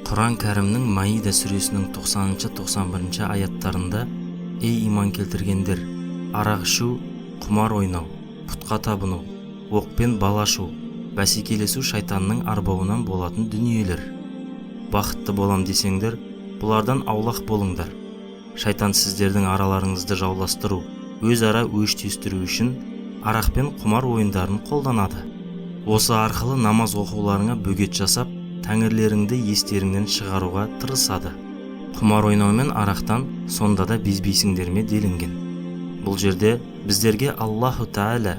Құран кәрімнің Маида сүресінің 90-91 аяттарында: «Ей иман келтіргендер, арақ ішу, құмар ойнау, пұтқа табыну, оқпен бал ашу, бәсекелесу шайтанның арбауынан болатын дүниелер. Бақытты болам десеңдер, бұлардан аулақ болыңдар. Шайтан сіздердің араларыңызды жауластыру, өзара өштестіру үшін арақ пен құмар ойындарын қолданады. Осы арқылы намаз оқуларыңа бөгет жасап, тәңірлеріңді естеріңнен шығаруға тырысады. Құмар ойнау мен арақтан сонда да безбейсіңдер ме делінген. Бұл жерде біздерге Аллаху Тағала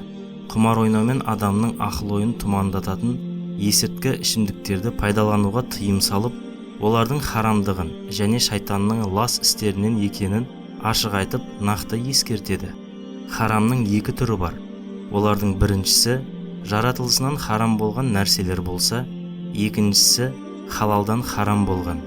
құмар ойнау мен адамның ақыл ойын тұмандататын есірткі ішімдіктерді пайдалануға тыйым салып, олардың харамдығын және шайтанның лас істерінен екенін ашық айтып, нақты ескертеді. Харамның екі түрі бар. Олардың біріншісі жаратылысынан харам болған нәрселер болса, екіншісі халалдан харам болған,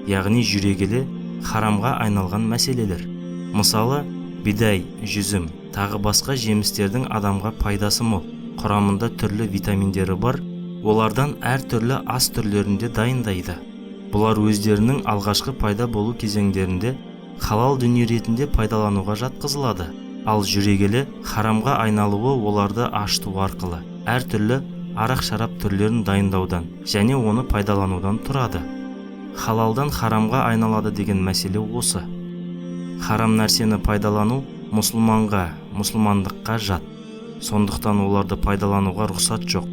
яғни жүрегілі харамға айналған мәселелер. Мысалы, бидай, жүзім, тағы басқа жемістердің адамға пайдасы мол, құрамында түрлі витаминдері бар, олардан әр түрлі ас түрлерінде дайындайды. Бұлар өздерінің алғашқы пайда болу кезеңдерінде халал дүние ретінде пайдалануға жатқызылады. Ал жүрегілі харамға айналуы оларды ашыту арқылы әр түрлі арақ-шарап түрлерін дайындаудан және оны пайдаланудан тұрады. Халалдан харамға айналады деген мәселе осы. Харам нәрсені пайдалану мұсылмандыққа жат. Сондықтан оларды пайдалануға рұқсат жоқ.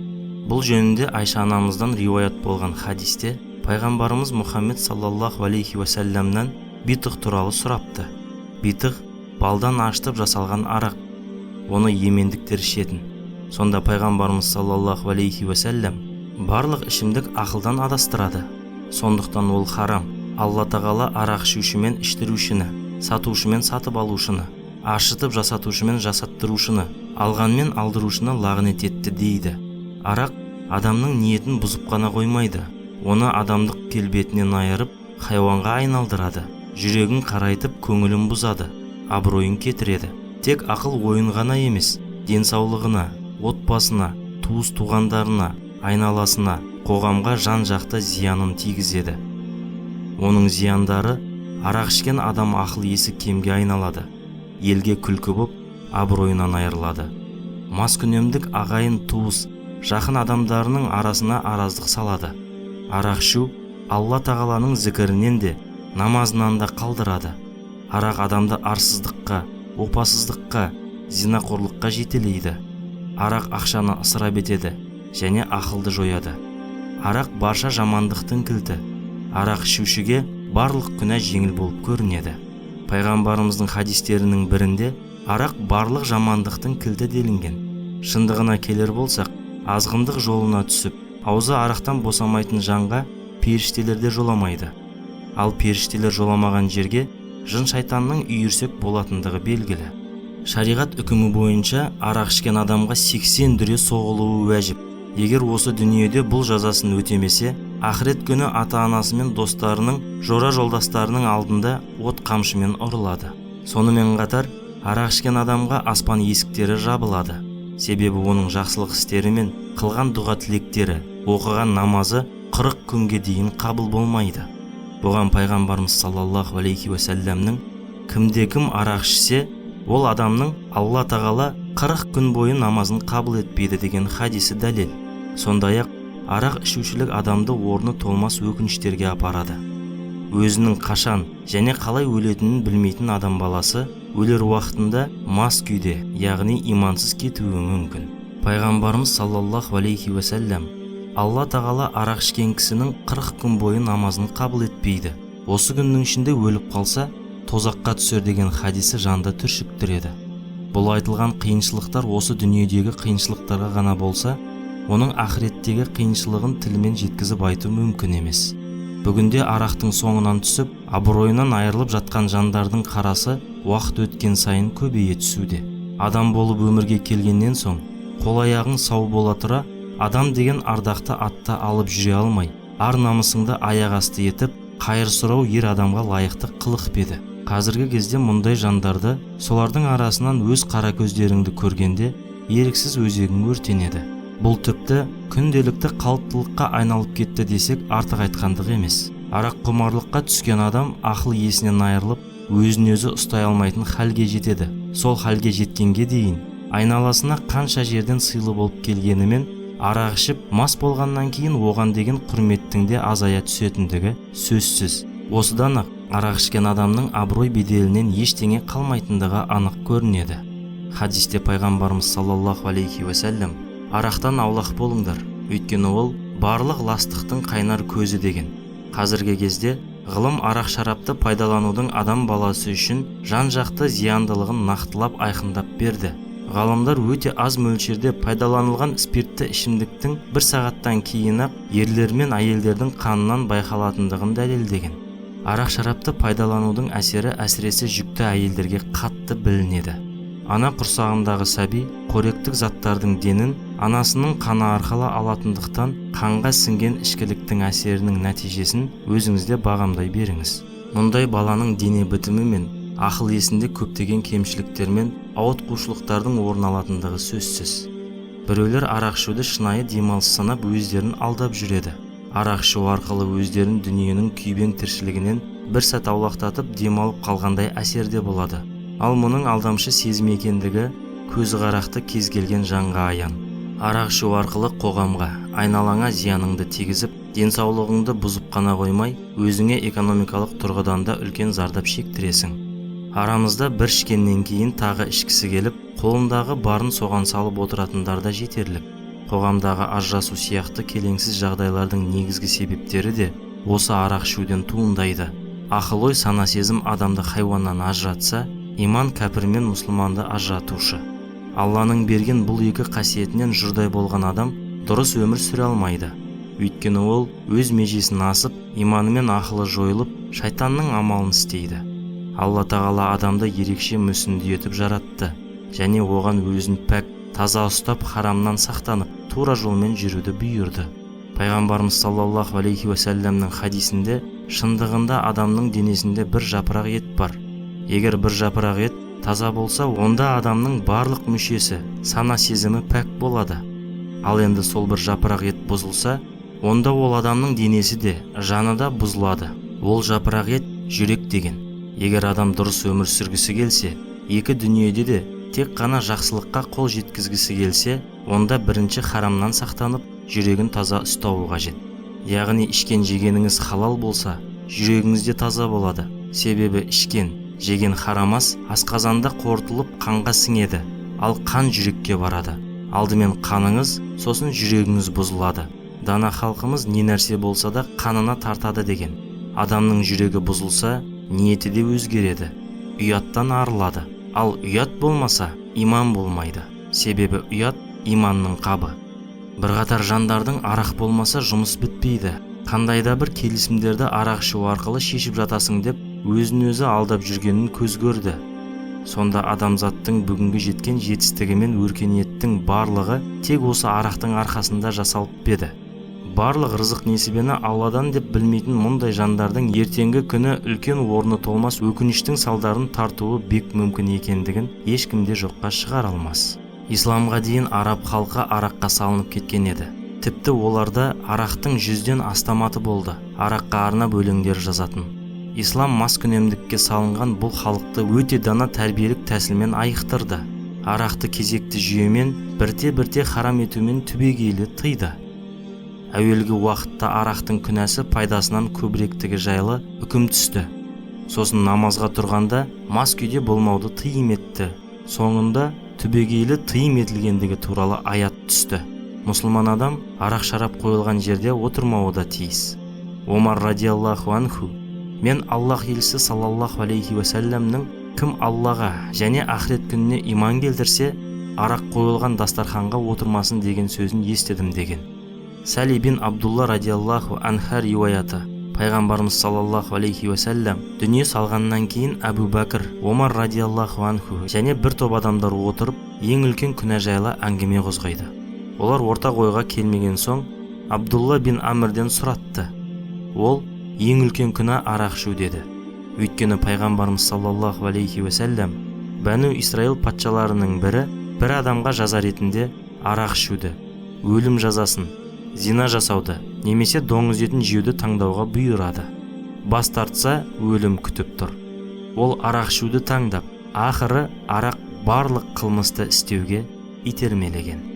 Бұл жөнінде Айша анамыздан риуаят болған хадисте пайғамбарымыз Мұхаммед саллаллаху алейхи уассаламнан битық туралы сұрапты. Битық балдан ашытып жасалған арақ. Оны йемендіктер ішетін. Сонда пайғамбарымыз саллаллаху алейхи уассалам: барлық ішімдік ақылдан адастырады. Сондықтан ол харам. Алла тағала арақ ішуші мен іштірушіні, сатушы мен сатып алушыны, ашытып жасатушы мен жасаттырушыны, алған мен алдырушыны лағнет етті дейді. Арақ адамның ниетін бұзып қана қоймайды, оны адамдық келбетінен айырып, хайуанға айналдырады, жүрегін қарайтып, көңілін бұзады, абыройын кетіреді. Тек ақыл ойын ғана емес, денсаулығына, отбасына, туыс-туғандарына, айналасына, қоғамға жан-жақты зиянын тигізеді. Оның зияндары арақ ішкен адам ақыл есі кемге айналады, елге күлкі боп, абыройынан айырылады. Маскүнемдік ағайын, туыс, жақын адамдарының арасына араздық салады. Арақ ішу Алла тағаланың зікірінен де, намазынан да қалдырады. Арақ адамды арсыздыққа, опасыздыққа, зинақорлыққа жетелейді. Арақ ақшаны ысырап етеді және ақылды жояды. Арақ барша жамандықтың кілті. Арақ ішушіге барлық күнә жеңіл болып көрінеді. Пайғамбарымыздың хадистерінің бірінде арақ барлық жамандықтың кілті делінген. Шындығына келер болсақ, азғындық жолына түсіп, аузы арақтан босамайтын жанға періштелер де жоламайды. Ал періштелер жоламаған жерге жын шайтанның үйірсек болатындығы белгілі. Шариғат үкімі бойынша арақ ішкен адамға 80 дүре соғылуы уәжіп. Егер осы дүниеде бұл жазасын өтемесе, ақырет күні ата-анасы мен достарының, жора жолдастарының алдында от қамшымен ұрылады. Сонымен қатар, арақ ішкен адамға аспан есіктері жабылады. Себебі оның жақсылық істері мен қылған дұға тілектері, оқыған намазы 40 күнге дейін қабыл болмайды. Бұған пайғамбарымыз саллаллаху алейхи уассаламның кімде-кім арақ ішсе, ол адамның Алла тағала 40 күн бойы намазын қабыл етпейді деген хадисі дәлел. Сондай-ақ арақ ішушілік адамды орны толмас өкініштерге апарады. Өзінің қашан және қалай өлетінін білмейтін адам баласы өлер уақытында мас күйде, яғни имансыз кетуі мүмкін. Пайғамбарымыз саллаллаху алейхи уассалам: Алла тағала арақ ішкен кісінің 40 күн бойы намазын қабыл етпейді. Осы күннің ішінде өліп қалса, тозаққа түсер деген хадисі жанды түршіктіреді. Бұл айтылған қиыншылықтар осы дүниедегі қиыншылықтарға ғана болса, оның ақыреттегі қиыншылығын тілмен жеткізіп айту мүмкін емес. Бүгінде арақтың соңынан түсіп, абыройынан айырылып жатқан жандардың қарасы уақыт өткен сайын көбейе түсуде. Адам болып өмірге келгеннен соң, қол аяғың сау бола тұра, адам деген ардақты атта алып жүре алмай, ар намысыңды аяқ асты етіп, қайыр сұрау ер адамға лайықты қылық педі. Қазіргі кезде мұндай жандарды, солардың арасынан өз қара көздеріңді көргенде, еріксіз өзегің өртенеді. Бұл тіпті күнделікті қалыптылыққа айналып кетті десек артық айтқандық емес. Арақ құмарлыққа түскен адам ақыл есінен айырылып, өзін өзі ұстай алмайтын халге жетеді. Сол халге жеткенге дейін айналасына қанша жерден сыйлы болып келгенімен, арақ ішіп мас болғаннан кейін оған деген құрметтің де азая түсетіндігі сөзсіз. Осыдан ақ арақ ішкен адамның абырой беделінен ештеңе қалмайтындығы анық көрінеді. Хадисте пайғамбарымыз саллаллаху алейхи уассалам арақтан аулақ болыңдар, өйткені ол барлық ластықтың қайнар көзі деген. Қазіргі кезде ғылым арақ шарапты пайдаланудың адам баласы үшін жан-жақты зияндылығын нақтылап айқындап берді. Ғалымдар өте аз мөлшерде пайдаланылған спиртті ішімдіктің 1 сағаттан кейін-ақ ерлер мен әйелдердің қанынан байқалатындығын дәлелдеген. Арақ шарапты пайдаланудың әсері әсіресе жүкті әйелдерге қатты білінеді. Ана құрсағындағы сәби қоректік заттардың денін анасының қаны арқылы алатындықтан қанға сіңген ішкіліктің әсерінің нәтижесін өзіңізде бағамдай беріңіз. Мұндай баланың дене бітімі мен ақыл есінде көптеген кемшіліктер мен ауытқушылықтардың орын алатындығы сөзсіз. Біреулер арақ ішуді шынайы демалыс санап өздерін алдап жүреді. Арақ ішу арқылы өздерін дүниенің күйбең тіршілігінен бір сәт аулақтатып демалып қалғандай әсерде болады. Ал мұның алдамшы сезім екендігі көзі қарақты кез келген жанға аян. Арақ ішу арқылы қоғамға, айналаңа зияныңды тигізіп, денсаулығыңды бұзып қана қоймай, өзіңе экономикалық тұрғыдан да үлкен зардап шектіресің. Арамызда бір ішкеннен кейін тағы ішкісі келіп, қолындағы барын соған салып отыратындар да жетерлік. Қоғамдағы ажырасу сияқты келеңсіз жағдайлардың негізгі себептері де осы арақ ішуден туындайды. Ақыл ой сана сезім адамды хайуаннан ажыратса, иман кәпір мен мұсылманды ажыратушы. Алланың берген бұл екі қасиетінен жұрдай болған адам дұрыс өмір сүре алмайды. Өйткені ол өз межесін асып, иманы мен ақылы жойылып, шайтанның амалын істейді. Алла тағала адамды ерекше мүсінді етіп жаратты, және оған өзін пәк, таза ұстап, харамнан сақтанып, тура жолмен жүруді бұйырды. Пайғамбарымыз саллаллаху алейхи уассаламның хадисінде шындығында адамның денесінде бір жапырақ ет бар. Егер бір жапырақ ет таза болса, онда адамның барлық мүшесі, сана сезімі пәк болады. Ал енді сол бір жапырақ ет бұзылса, онда ол адамның денесі де, жаны да бұзылады. Ол жапырақ ет жүрек деген. Егер адам дұрыс өмір сүргісі келсе, екі дүниеде де тек қана жақсылыққа қол жеткізгісі келсе, онда бірінші харамнан сақтанып, жүрегін таза ұстауы қажет. Яғни ішкен жегеніңіз халал болса, жүрегіңіз де таза болады. Себебі ішкен жеген харамас асқазанда қорытылып қанға сіңеді, ал қан жүрекке барады. Алдымен қаныңыз, сосын жүрегіңіз бұзылады. Дана халқымыз не нәрсе болса да қанына тартады деген. Адамның жүрегі бұзылса, ниеті де өзгереді, ұяттан арылады. Ал ұят болмаса, иман болмайды. Себебі ұят иманның қабы. Бірқатар жандардың арақ болмаса жұмыс бітпейді. Қандайда бір келісімдерді арақ ішу арқылы шешіп жатасың деп өзін өзі алдап жүргенін көз көрді. Сонда адамзаттың бүгінгі жеткен жетістігі мен өркениеттің барлығы тек осы арақтың арқасында жасалып еді. Барлық рызық несібені Алладан деп білмейтін мұндай жандардың ертеңгі күні үлкен орны толмас өкініштің салдарын тартуы бек мүмкін екендігін ешкімде жоққа шығара алмас. Исламға дейін араб халқы араққа салынып кеткен еді. Тіпті оларда арақтың 100-ден астаматы болды. Араққа арнап өлеңдер жазатын. Ислам маскүнемдікке салынған бұл халықты өте дана тәрбиелік тәсілмен айықтырды. Арақты кезекті жүйемен бірте-бірте харам етумен түбегейлі тыйды. Әуелгі уақытта арақтың күнәсі пайдасынан көбіректігі жайлы үкім түсті. Сосын намазға тұрғанда мас күйде болмауды тыйым етті. Соңында түбегейлі тыйым етілгендігі туралы аят түсті. Мұсылман адам арақ шарап қойылған жерде отырмауы да тиіс. Омар радиаллаху анху: мен Аллах елшісі саллаллаху алейхи уассаламның кім Аллаға және ақырет күніне иман келтірсе, арақ қойылған дастарханға отырмасын деген сөзін естідім деген. Сали бин Абдулла радиаллаху анха риуаяты. Пайғамбарымыз саллаллаху алейхи уассалам дүние салғаннан кейін Әбу Бәкір, Омар радиаллаху анху және бір топ адамдар отырып, ең үлкен күнә жайлы әңгіме қозғайды. Олар ортақ ойға келмеген соң Абдулла бин Амрден сұратты. Ол ең үлкен күнә арақ ішу деді. Өйткені пайғамбарымыз саллаллаху алейхи уассалам Бәну Исраил патшаларының бірі бір адамға жаза ретінде арақ ішуді, өлім жазасын, зина жасауды немесе доңыз етін жеуді таңдауға бұйырады. бас тартса өлім күтіп тұр. Ол арақ ішуді таңдап, ақыры арақ барлық қылмысты істеуге итермелеген.